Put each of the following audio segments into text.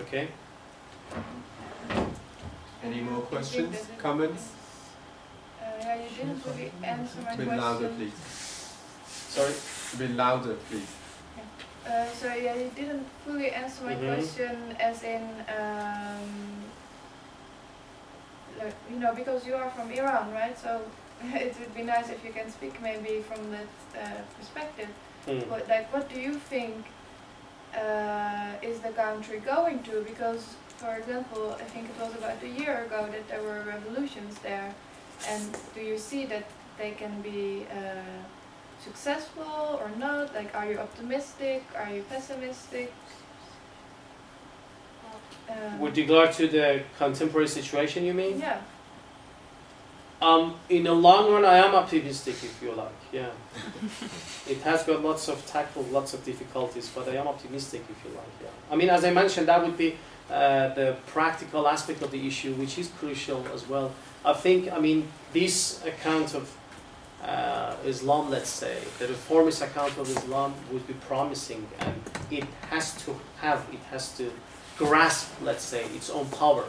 Okay. Any more questions, comments? Yeah, you didn't really answer my A bit question. louder, please. Sorry? A bit louder, please. So yeah, you didn't fully answer my question, as in, like, you know, because you are from Iran, right? So it would be nice if you can speak maybe from that perspective. What do you think is the country going to? Because, for example, I think it was about a year ago that there were revolutions there, and do you see that they can be successful or not? Like, are you optimistic? Are you pessimistic? With regard to the contemporary situation, you mean? Yeah. In the long run, I am optimistic, if you like. Yeah. It has got lots of lots of difficulties, but I am optimistic, if you like. Yeah. I mean, as I mentioned, that would be the practical aspect of the issue, which is crucial as well. I think, I mean, this account of Islam, let's say, the reformist account of Islam would be promising, and it has to grasp, let's say, its own power.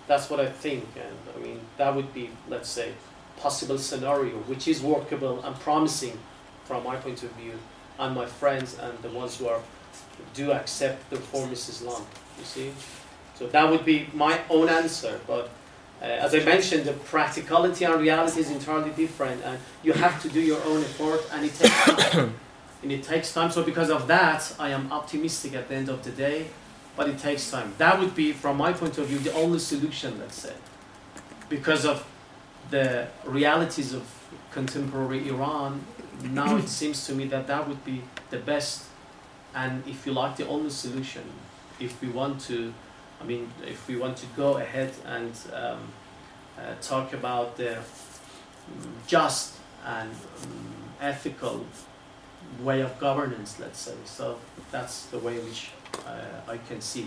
That's what I think, and I mean, that would be, let's say, possible scenario, which is workable and promising from my point of view, and my friends and the ones who do accept the reformist Islam, you see. So that would be my own answer, but as I mentioned, the practicality and reality is entirely different, and you have to do your own effort, and it takes time. And it takes time, so because of that, I am optimistic at the end of the day, but it takes time. That would be, from my point of view, the only solution, let's say, because of the realities of contemporary Iran. Now it seems to me that that would be the best, and if you like, the only solution, if we want to, I mean, if we want to go ahead and talk about the just and ethical way of governance, let's say. So that's the way in which I can see.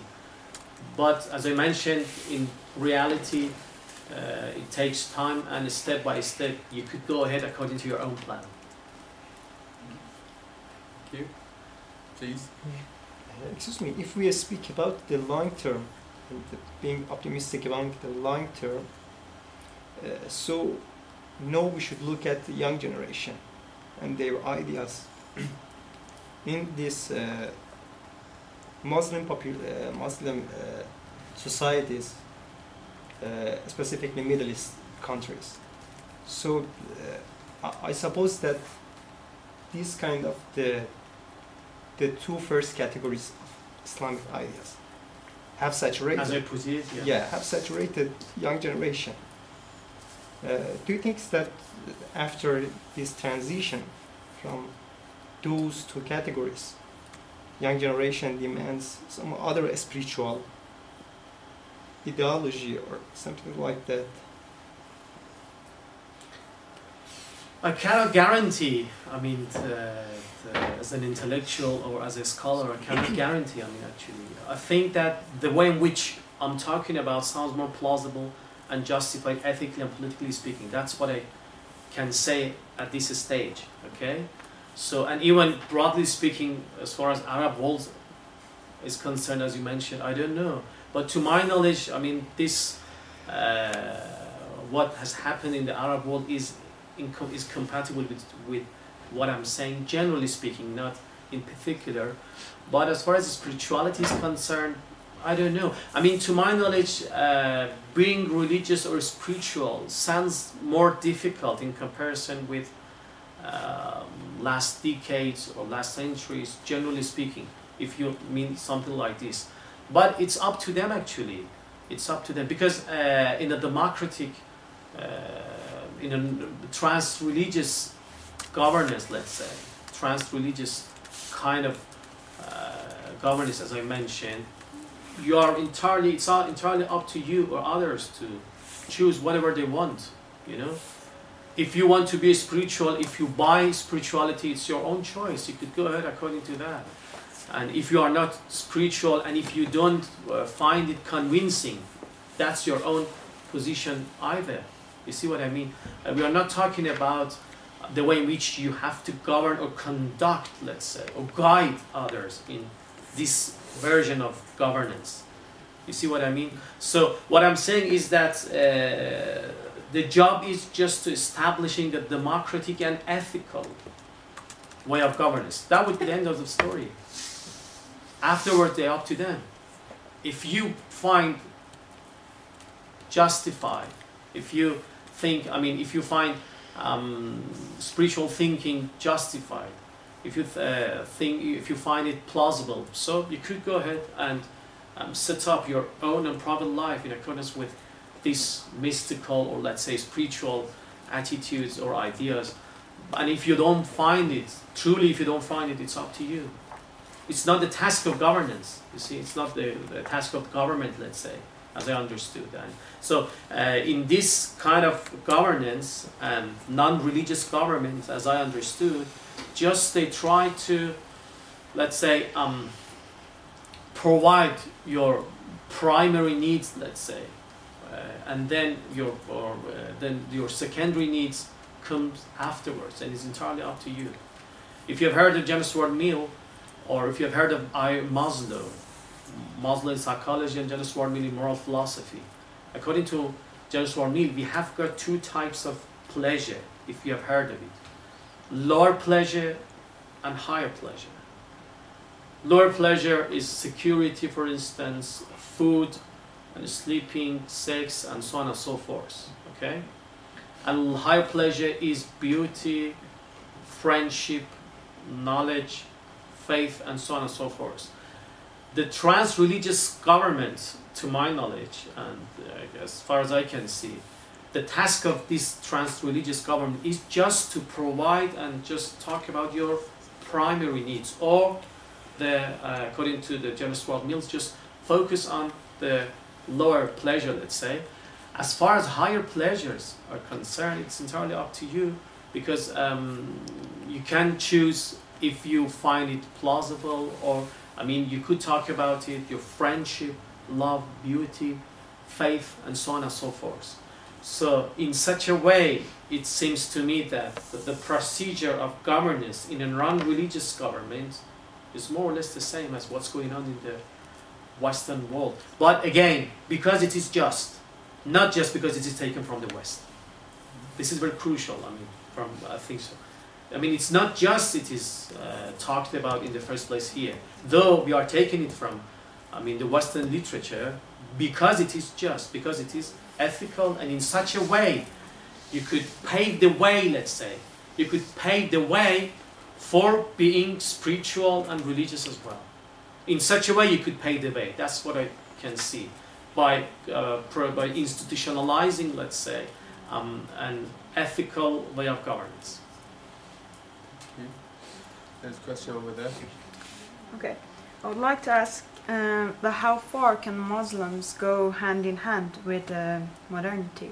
But as I mentioned, in reality, it takes time, and step by step, you could go ahead according to your own plan. Thank you. Please. Excuse me, if we speak about the long term, being optimistic about the long term, so no, we should look at the young generation and their ideas in this Muslim societies, specifically Middle East countries. So I suppose that this kind of the two first categories of Islamic ideas have saturated. As I put it, have saturated young generation. Do you think that after this transition from those two categories, young generation demands some other spiritual ideology or something like that? I cannot guarantee, I mean, as an intellectual or as a scholar, I cannot guarantee, I mean, actually. I think that the way in which I'm talking about sounds more plausible and justified ethically and politically speaking. That's what I can say at this stage, okay? So, and even broadly speaking, as far as Arab world is concerned, as you mentioned, I don't know. But to my knowledge, I mean, this, what has happened in the Arab world is compatible with what I'm saying, generally speaking, not in particular. But as far as spirituality is concerned, I don't know. I mean, to my knowledge, being religious or spiritual sounds more difficult in comparison with last decades or last centuries, generally speaking, if you mean something like this. But it's up to them, actually. It's up to them, because in a democratic, in a trans-religious governance, let's say, trans-religious kind of governance, as I mentioned, you are entirely, it's entirely up to you or others to choose whatever they want, you know. If you want to be spiritual, if you buy spirituality, it's your own choice. You could go ahead according to that. And if you are not spiritual and if you don't find it convincing, that's your own position either. You see what I mean? We are not talking about the way in which you have to govern or conduct, let's say, or guide others in this version of governance. You see what I mean? So what I'm saying is that the job is just to establishing a democratic and ethical way of governance. That would be the end of the story. Afterwards, they're up to them. If you find justified, if you think, I mean, if you find spiritual thinking justified, if you if you find it plausible, so you could go ahead and set up your own and private life in accordance with these mystical or let's say spiritual attitudes or ideas. And if you don't find it, truly if you don't find it, it's up to you. It's not the task of governance, you see, it's not the task of government, let's say, as I understood. And so in this kind of governance and non-religious government, as I understood, just they try to, let's say, provide your primary needs, let's say, and then your secondary needs comes afterwards, and it's entirely up to you. If you've heard of James Stuart Mill, or if you've heard of Maslow in psychology and James Stuart Mill in moral philosophy, according to James Stuart Mill, we have got two types of pleasure, if you have heard of it. Lower pleasure and higher pleasure. Lower pleasure is security, for instance, food and sleeping, sex, and so on and so forth. Okay? And higher pleasure is beauty, friendship, knowledge, faith, and so on and so forth. The trans-religious government, to my knowledge, and as far as I can see, the task of this trans-religious government is just to provide and just talk about your primary needs, or according to the James Stuart Mill, just focus on the lower pleasure, let's say. As far as higher pleasures are concerned, it's entirely up to you, because you can choose if you find it plausible, or, I mean, you could talk about it, your friendship, love, beauty, faith, and so on and so forth. So in such a way, it seems to me that the procedure of governance in a non-religious government is more or less the same as what's going on in the Western world. But again, because it is just, not just because it is taken from the West. This is very crucial, I mean, I think so. I mean, it's not just it is talked about in the first place here, though we are taking it from, I mean, the Western literature, because it is just, because it is ethical, and in such a way, you could pave the way, let's say, you could pave the way for being spiritual and religious as well. In such a way, you could pave the way. That's what I can see. By institutionalizing, let's say, an ethical way of governance. There's a question over there. Okay, I would like to ask how far can Muslims go hand in hand with modernity?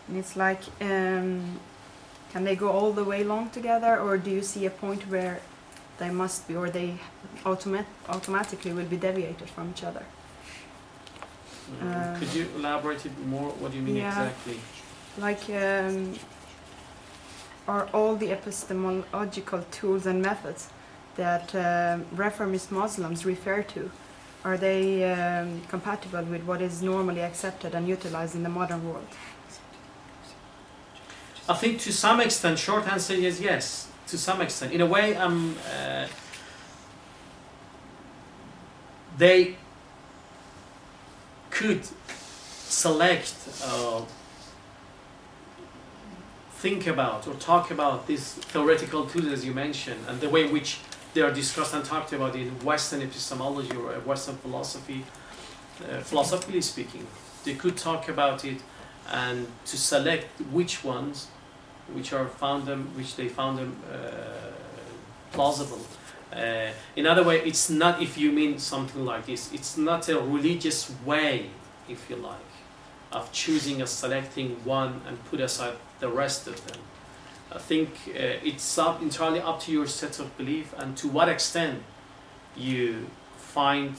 And it's like, can they go all the way along together, or do you see a point where they must be, or they automatically will be deviated from each other? Could you elaborate it more? What do you mean exactly? Like, are all the epistemological tools and methods that reformist Muslims refer to, are they compatible with what is normally accepted and utilized in the modern world? I think to some extent, short answer is yes, to some extent. In a way, they could select, think about or talk about these theoretical tools as you mentioned, and the way in which they are discussed and talked about in Western epistemology or Western philosophy, philosophically speaking. They could talk about it and to select which ones which they found them plausible. In other way, it's not, if you mean something like this, it's not a religious way, if you like, of choosing and selecting one and put aside the rest of them. I think it's entirely up to your set of belief and to what extent you find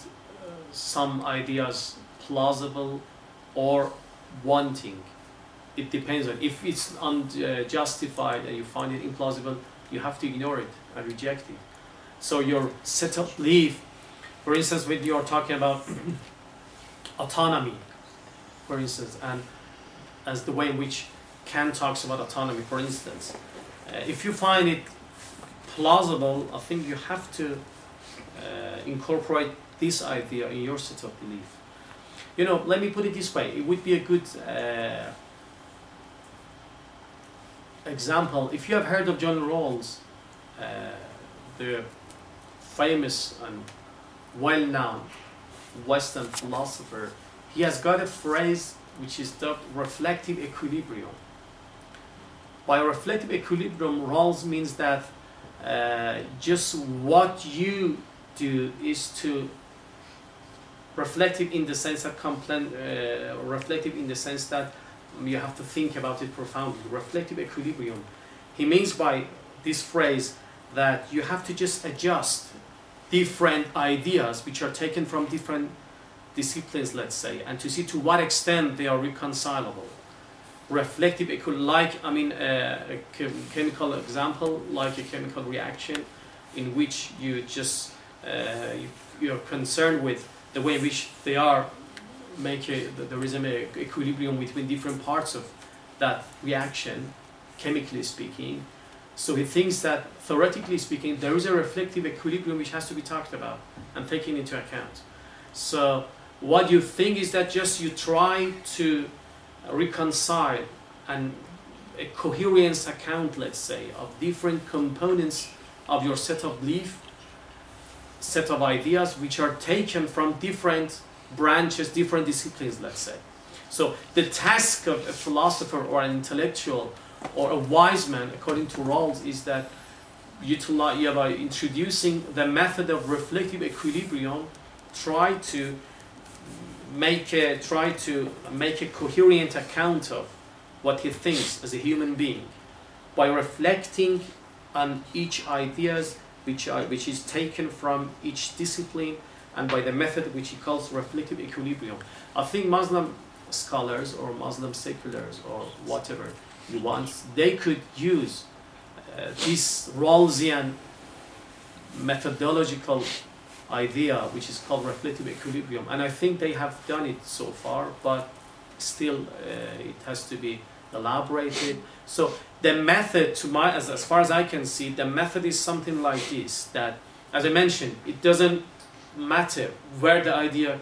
some ideas plausible or wanting. It depends on, if it's unjustified and you find it implausible, you have to ignore it and reject it. So your set of belief, for instance, when you're talking about autonomy, for instance, and as the way in which Kant talks about autonomy, for instance. If you find it plausible, I think you have to incorporate this idea in your set of belief. You know, let me put it this way. It would be a good example. If you have heard of John Rawls, the famous and well-known Western philosopher, he has got a phrase which is dubbed reflective equilibrium. By reflective equilibrium, Rawls means that just what you do is to reflective in the sense that reflective in the sense that you have to think about it profoundly. Reflective equilibrium. He means by this phrase that you have to just adjust different ideas which are taken from different disciplines, let's say, and to see to what extent they are reconcilable. Reflective equilibrium, like, I mean, a chemical example, like a chemical reaction in which you just, you're concerned with the way in which they are, there is an equilibrium between different parts of that reaction, chemically speaking. So he thinks that, theoretically speaking, there is a reflective equilibrium which has to be talked about and taken into account. So what you think is that just you try to reconcile and a coherence account, let's say, of different components of your set of belief, set of ideas which are taken from different branches, different disciplines, let's say. So the task of a philosopher or an intellectual or a wise man, according to Rawls, is that by introducing the method of reflective equilibrium, try to make a coherent account of what he thinks as a human being by reflecting on each ideas which is taken from each discipline, and by the method which he calls reflective equilibrium. I think Muslim scholars or Muslim seculars or whatever you want, they could use this Rawlsian methodological idea which is called reflective equilibrium, and I think they have done it so far, but still it has to be elaborated. So the method, as far as I can see, the method is something like this, that, as I mentioned, it doesn't matter where the idea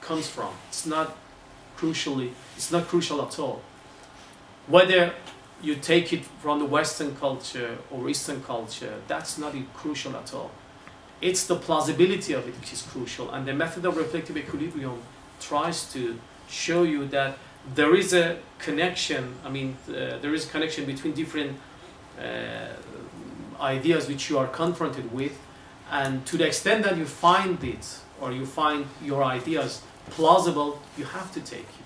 comes from. It's not crucial at all. Whether you take it from the Western culture or Eastern culture, that's not crucial at all. It's the plausibility of it which is crucial, and the method of reflective equilibrium tries to show you that there is a connection. I mean, there is a connection between different ideas which you are confronted with, and to the extent that you find it, or you find your ideas plausible, you have to take it.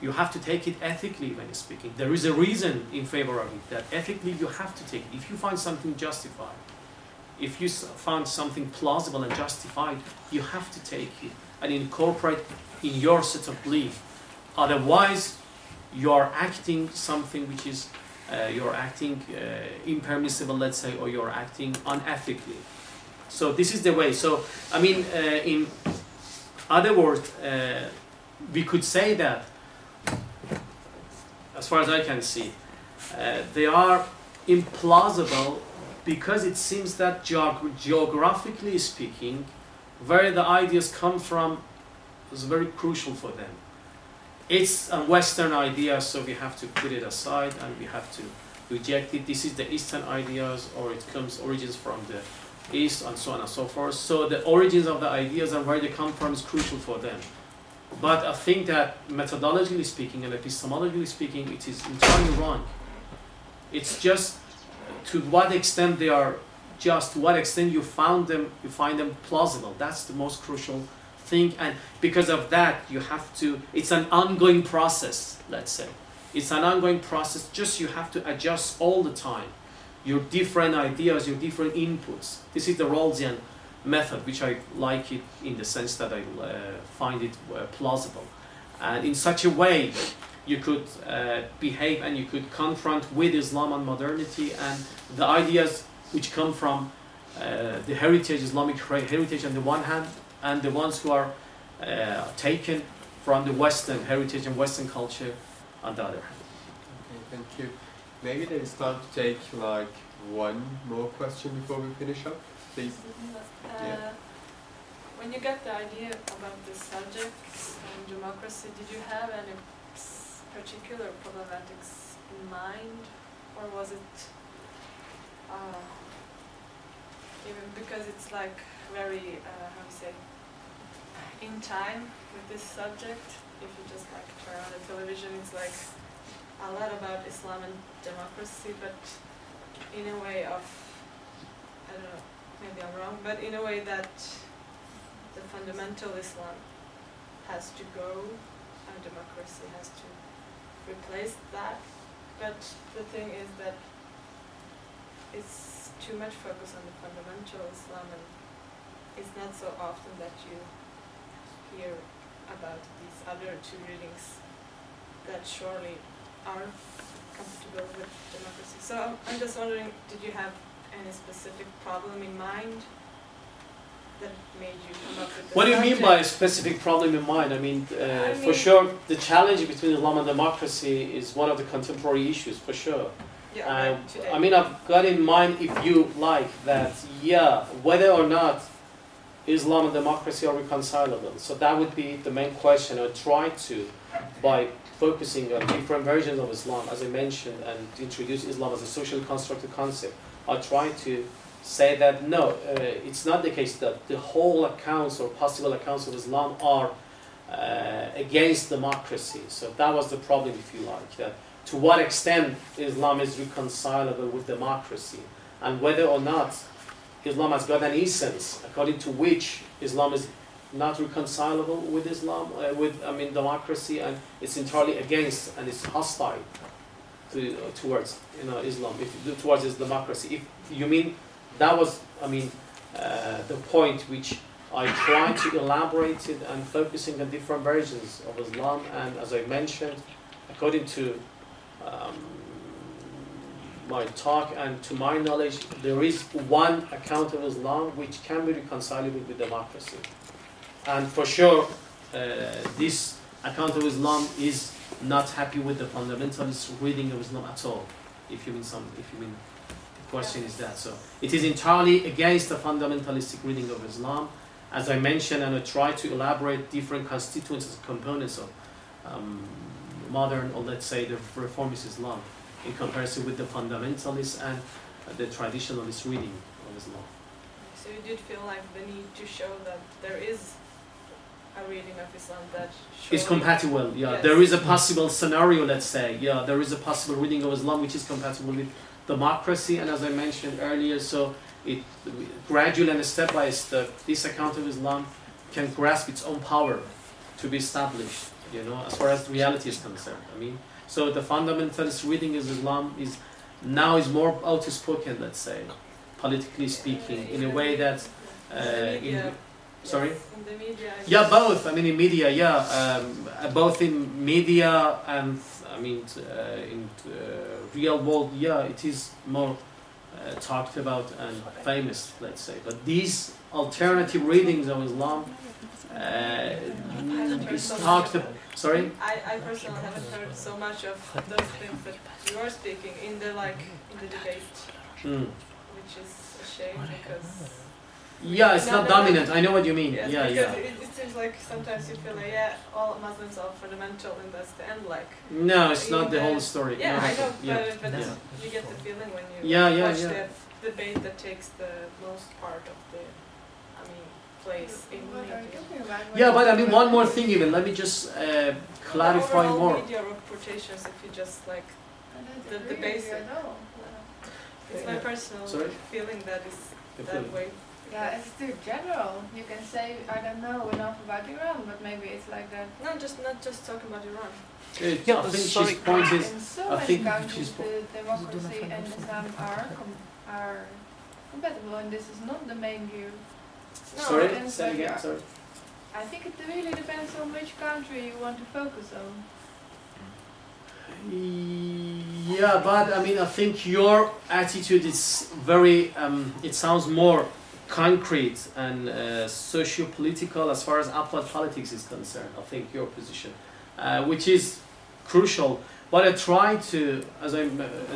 You have to take it ethically when speaking. There is a reason in favor of it, that ethically you have to take it. If you find something justified, if you found something plausible and justified, you have to take it and incorporate in your set of belief. Otherwise, you are acting something which is, you're acting impermissible, let's say, or you're acting unethically. So this is the way. So, I mean, in other words, we could say that, as far as I can see, they are implausible because it seems that geographically speaking, where the ideas come from is very crucial for them. It's a Western idea, so we have to put it aside and we have to reject it. This is the Eastern ideas, or it origins from the East, and so on and so forth. So the origins of the ideas and where they come from is crucial for them. But I think that methodologically speaking and epistemologically speaking, it is entirely wrong. It's just to what extent they are just, to what extent you find them plausible. That's the most crucial thing, and because of that you have to, it's an ongoing process, let's say. It's an ongoing process, just you have to adjust all the time your different ideas, your different inputs. This is the Rawlsian method, which I like it in the sense that I find it plausible. And in such a way, you could behave and you could confront with Islam and modernity and the ideas which come from the heritage, Islamic heritage on the one hand, and the ones who are taken from the Western heritage and Western culture on the other hand. Okay, thank you. Maybe there is time to take like one more question before we finish up, please. Yeah. When you got the idea about the subjects and democracy, did you have any particular problematics in mind, or was it even because it's like very how you say, in time with this subject? If you just like turn on the television, it's like a lot about Islam and democracy, but in a way of, I don't know, maybe I'm wrong, but in a way that the fundamental Islam has to go and democracy has to replace that. But the thing is that it's too much focus on the fundamental Islam, and it's not so often that you hear about these other two readings that surely are compatible with democracy. So I'm just wondering, did you have any specific problem in mind that made you come up with the What do you mean by a subject? specific problem in mind? I mean, I for mean- sure, the challenge between Islam and democracy is one of the contemporary issues, for sure. Yeah, right, today. I mean, I've got in mind, if you like, that, yeah, whether or not Islam and democracy are reconcilable. So that would be the main question. I try to, by focusing on different versions of Islam, as I mentioned, and introduce Islam as a socially constructed concept, I try to say that no, it's not the case that the whole accounts or possible accounts of Islam are against democracy. So that was the problem, if you like, that to what extent Islam is reconcilable with democracy, and whether or not Islam has got an essence according to which Islam is not reconcilable with Islam, democracy, and it's entirely against and it's hostile towards Islam, towards its democracy. If you mean that was, the point which I tried to elaborate it and focusing on different versions of Islam, and as I mentioned, according to my talk and to my knowledge, there is one account of Islam which can be reconcilable with democracy. And for sure, this account of Islam is not happy with the fundamentalist reading of Islam at all. If you mean the question is that. So it is entirely against the fundamentalistic reading of Islam. As I mentioned, and I try to elaborate different constituents and components of modern, or let's say the reformist Islam, in comparison with the fundamentalists and the traditionalist reading of Islam. So you did feel like the need to show that there is a reading of Islam that It's compatible, yeah. Yes. There is a possible scenario, let's say, yeah, there is a possible reading of Islam which is compatible with democracy, and as I mentioned earlier, so it gradually and step by step, this account of Islam can grasp its own power to be established, as far as reality is concerned. So the fundamentalist reading of Islam is more outspoken, let's say, politically speaking, in a way that sorry? Yes, in the media. Yeah, both. In media, yeah. Both in media and, in real world, yeah, it is more talked about and famous, let's say. But these alternative readings of Islam is talked about. Sorry? I personally haven't heard so much of those things that you are speaking in the debate, which is a shame because. Yeah, it's not dominant. I know what you mean. Yes, Yeah, because yeah. it seems like sometimes you feel like all Muslims are fundamental and that's the end. Like No, it's not the whole story. yeah, No, I know, yeah. but Yeah. you get the feeling when you Yeah, watch yeah. the debate that takes the most part of the place in What are you media. talking about? Yeah, but one more thing even. Let me just clarify the overall more. media reportations, if you just like, I don't the agree with basic. you at all. it's my personal Sorry? feeling that is The that feeling. way. Yeah, it's too general. You can say I don't know enough about Iran, but maybe it's like that No, not just talking about Iran. I think sorry. his point is. in so I many think countries. she's- The democracy and Islam are compatible, and this is not the main view. No, Sorry, and say again. yeah. Sorry. I think it really depends on which country you want to focus on. Yeah, but I think your attitude is very. It sounds more concrete and socio-political as far as applied politics is concerned. I think your position, which is crucial. But I try to, as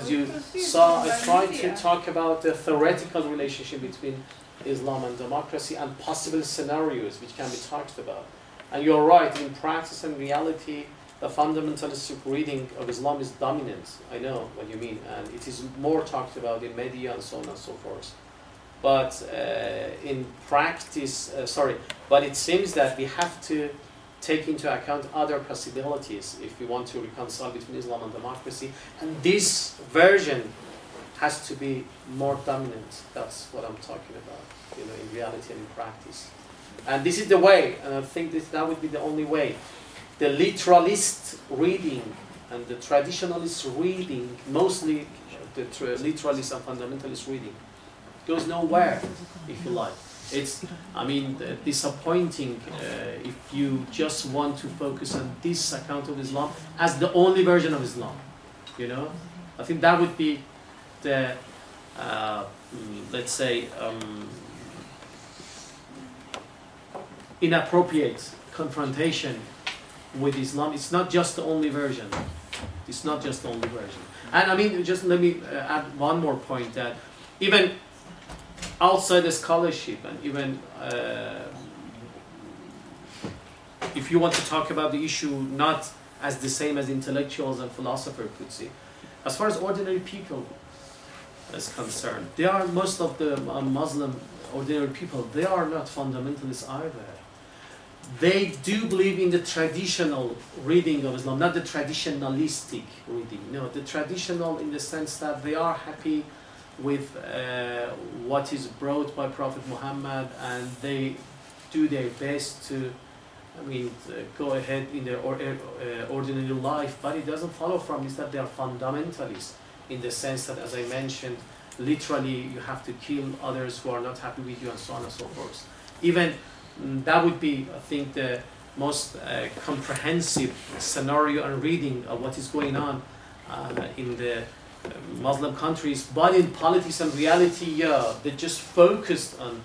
you saw, I tried to talk about the theoretical relationship between Islam and democracy and possible scenarios which can be talked about. And you're right, in practice and reality, the fundamentalistic reading of Islam is dominant. I know what you mean, and it is more talked about in media and so on and so forth. But in practice, but it seems that we have to take into account other possibilities if we want to reconcile between Islam and democracy. And this version has to be more dominant. That's what I'm talking about, you know, in reality and in practice. And this is the way, and I think that would be the only way. The literalist reading and the traditionalist reading, mostly the literalist and fundamentalist reading, goes nowhere, if you like. It's, I mean, disappointing if you just want to focus on this account of Islam as the only version of Islam, you know? I think that would be the, let's say, inappropriate confrontation with Islam. It's not just the only version. It's not just the only version. And I mean, just let me add one more point, that even outside the scholarship, and even if you want to talk about the issue not as the same as intellectuals and philosophers could see, as far as ordinary people is concerned, they are, most of the Muslim ordinary people, they are not fundamentalists either. They do believe in the traditional reading of Islam, not the traditionalistic reading. No, the traditional in the sense that they are happy with what is brought by Prophet Muhammad, and they do their best to, I mean, go ahead in their ordinary life. But it doesn't follow from this that they are fundamentalists in the sense that, as I mentioned, literally you have to kill others who are not happy with you and so on and so forth. Even that would be, I think, the most comprehensive scenario and reading of what is going on in the Muslim countries. But in politics and reality, yeah, they just focused on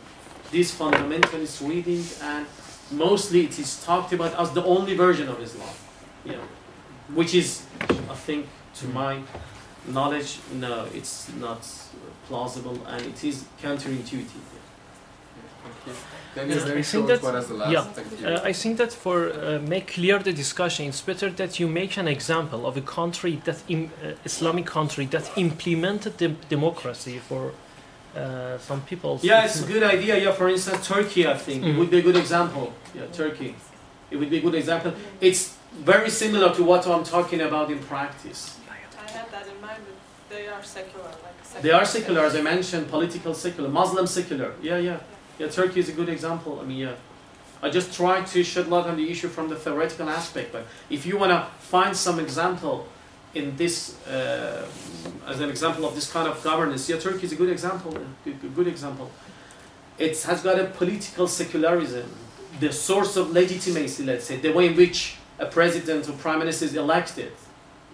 this fundamentalist reading, and mostly it is talked about as the only version of Islam, yeah, which is, I think, to my knowledge, no, it's not plausible, and it is counterintuitive. Thank you. Then a very short one as the last. Yeah, thank you. I think that for make clear the discussion, it's better that you make an example of a country that Islamic country that implemented the democracy for some people. Yeah, it's a good idea. Yeah, for instance, Turkey, I think, it would be a good example. Yeah, Turkey, it would be a good example. It's very similar to what I'm talking about in practice. I had that in mind, but they are secular. They are secular, as I mentioned, political secular, Muslim secular. Yeah, Turkey is a good example. I mean, yeah, I just try to shed light on the issue from the theoretical aspect. But if you want to find some example in this, as an example of this kind of governance, yeah, Turkey is a good example. Good example. It has got a political secularism, the source of legitimacy. Let's say the way in which a president or prime minister is elected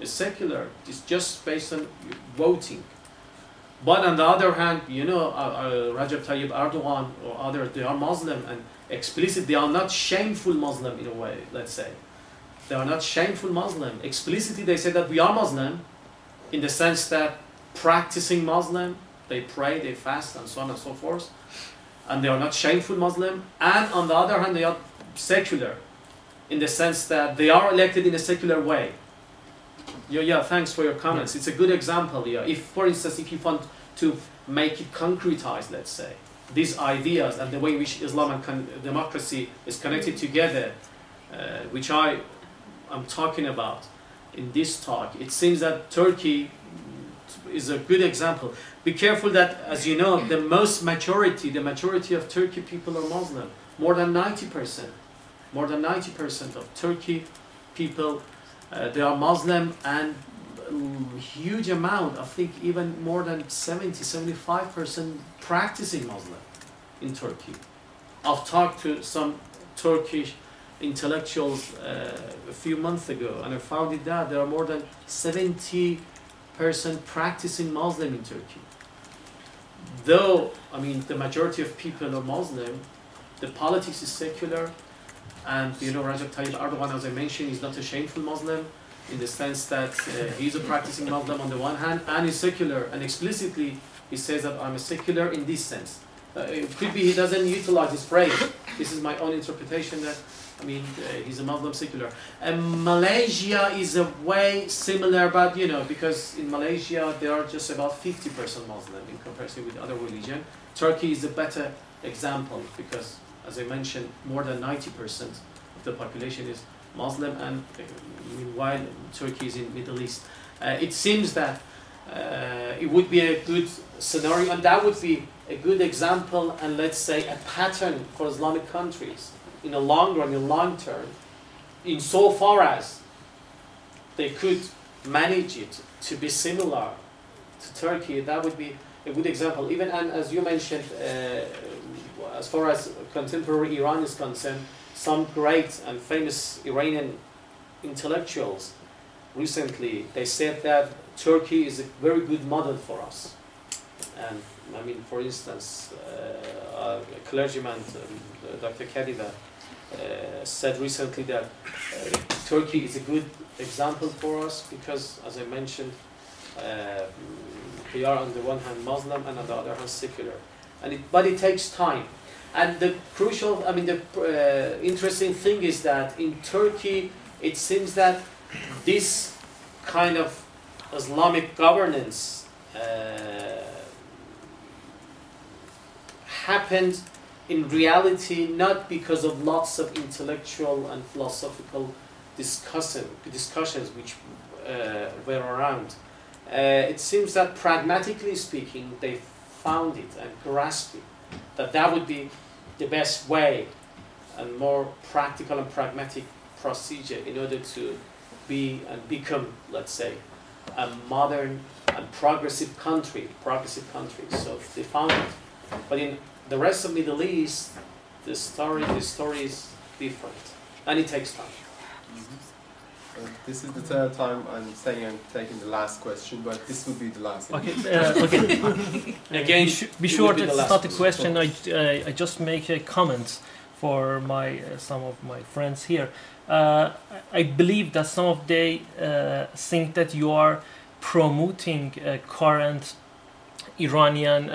is secular. It's just based on voting. But on the other hand, you know, Recep Tayyip Erdogan or others, they are Muslim, and explicit, they are not shameful Muslim in a way, let's say. They are not shameful Muslim. Explicitly, they say that we are Muslim in the sense that practicing Muslim, they pray, they fast, and so on and so forth. And they are not shameful Muslim. And on the other hand, they are secular in the sense that they are elected in a secular way. Yeah, thanks for your comments. It's a good example. Yeah, if, for instance, if you want to make it concretize, let's say, these ideas and the way in which Islam and democracy is connected together, which I am talking about in this talk, it seems that Turkey is a good example. Be careful that, as you know, the majority of Turkey people are Muslim. More than 90%. More than 90% of Turkey people, they are Muslim, and huge amount, I think even more than 70-75% practicing Muslim in Turkey. I've talked to some Turkish intellectuals a few months ago, and I found it that there are more than 70% practicing Muslim in Turkey. though, I mean, the majority of people are Muslim, the politics is secular, and you know, Rajab Tayyip Erdogan, as I mentioned, is not a shameful Muslim, in the sense that he's a practicing Muslim on the one hand, and he's secular, and explicitly he says that I'm a secular in this sense. It could be he doesn't utilize his phrase. This is my own interpretation that, I mean, he's a Muslim secular. And Malaysia is a way similar, but you know, because in Malaysia there are just about 50% Muslim in comparison with other religion. Turkey is a better example because, as I mentioned, more than 90% of the population is Muslim, and meanwhile Turkey is in Middle East. It seems that it would be a good scenario, and that would be a good example, and let's say a pattern for Islamic countries in the long run, in long term, in so far as they could manage it to be similar to Turkey. That would be a good example. Even, and as you mentioned, as far as contemporary Iran is concerned, some great and famous Iranian intellectuals recently, they said that Turkey is a very good model for us. And I mean, for instance, a clergyman, Dr. Kadiva, said recently that Turkey is a good example for us because, as I mentioned, we are on the one hand Muslim and on the other hand secular. But it takes time. And the crucial, I mean, the interesting thing is that in Turkey, it seems that this kind of Islamic governance happened in reality not because of lots of intellectual and philosophical discussions which were around. It seems that pragmatically speaking, they found it and grasped it, that would be the best way and more practical and pragmatic procedure in order to be and become, let's say, a modern and progressive country. So they found it. But in the rest of Middle East, the story is different, and it takes time. This is the third time I'm saying I'm taking the last question, but this would be the last. Okay. Again, be sure that it's not a question. I just make a comment for some of my friends here. I believe that some of they think that you are promoting current Iranian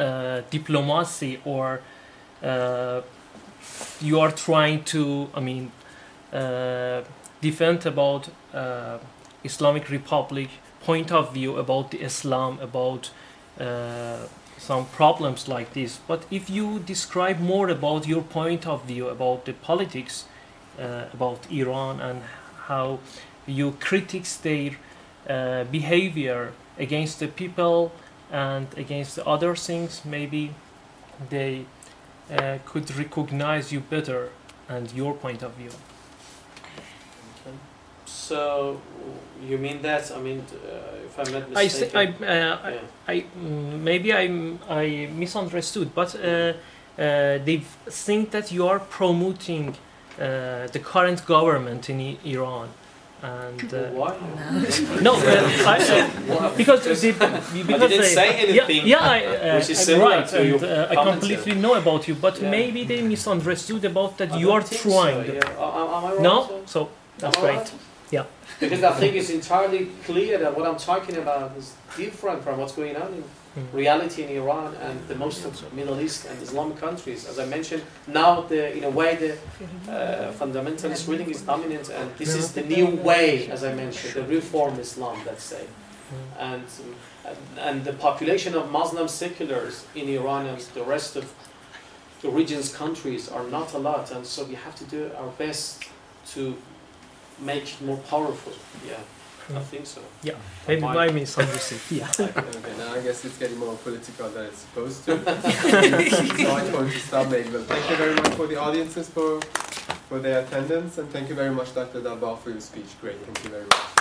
diplomacy, or you are trying to, I mean, defend about Islamic Republic point of view about the Islam, about some problems like this. But if you describe more about your point of view about the politics about Iran and how you critics their behavior against the people and against the other things, maybe they could recognize you better and your point of view. So you mean that? I mean, if I'm not mistaken, maybe I misunderstood, but they think that you are promoting the current government in Iran. And why? No, because they didn't say anything. Which is right, and I completely know about you, but maybe they misunderstood about that you are trying. So, am I wrong? No, so that's great. Yeah. Because I think it's entirely clear that what I'm talking about is different from what's going on in reality in Iran and the most of Middle East and Islamic countries. As I mentioned, now in a way the fundamentalist reading is dominant, and this is the new way, as I mentioned, the reform Islam, let's say. And the population of Muslim seculars in Iran and the rest of the region's countries are not a lot, and so we have to do our best to make it more powerful. Yeah, I think so. Yeah, maybe my misunderstood. Yeah. Okay, now I guess it's getting more political than it's supposed to. So I'm going to stop maybe. But thank you very much for the audiences for their attendance, and thank you very much, Dr. Dabbagh, for your speech. Great, thank you very much.